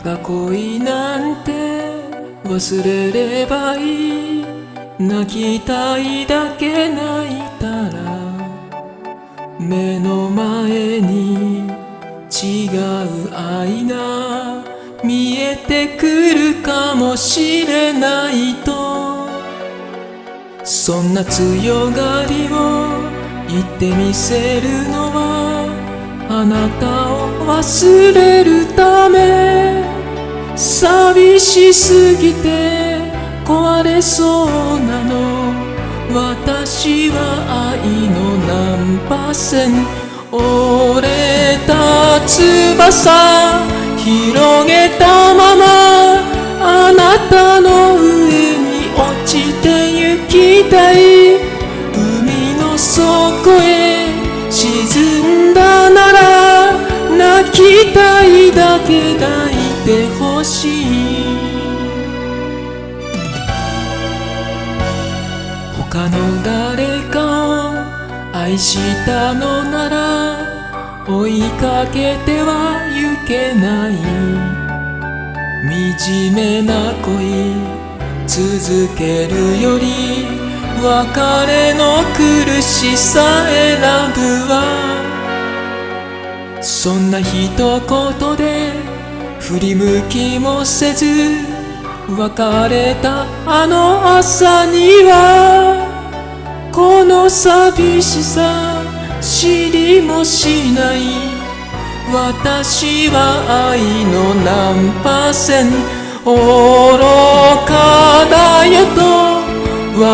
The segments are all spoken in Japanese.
かが恋なんて忘れればいい。泣きたいだけ泣いたら目の前に違う愛が見えてくるかもしれないと、そんな強がりを言ってみせるのはあなたを忘れるため。寂しすぎて壊れそうなの、私は愛の難破線。折れた翼広げたままあなたの上に落ちてゆきたい。海の底へ沈んだなら泣きたいだけ抱いてほしい。他の誰かを愛したのなら追いかけてはゆけない。惨めな恋続けるより別れの苦しさ選ぶわ。そんな一言で振り向きもせず別れたあの朝にはこの寂しさ知りもしない。私は愛の難破線。愚かだよと笑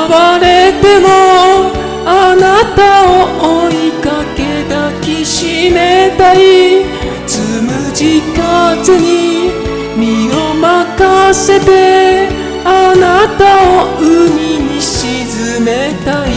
われてもあなたを追いかけ抱きしめたい。つむじ風に身を任せてあなたを海に沈めたい。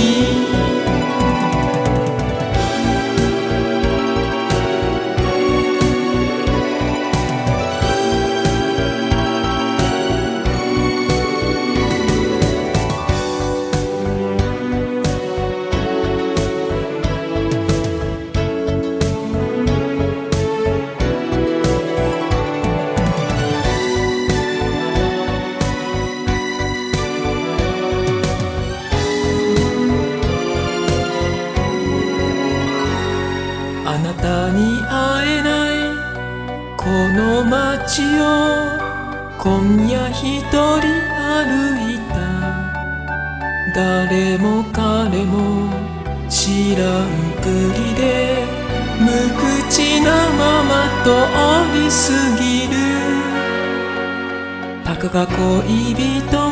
あなたに会えないこの街を今夜一人歩いた。誰も彼も知らんぷりで無口なまま通り過ぎる。たかが恋人を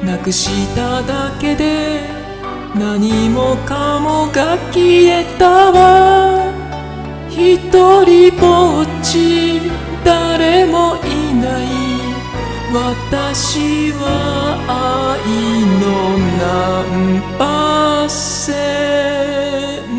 亡くしただけで何もかもが消えたわ。一人ぼっち誰もいない。私は愛の難破線。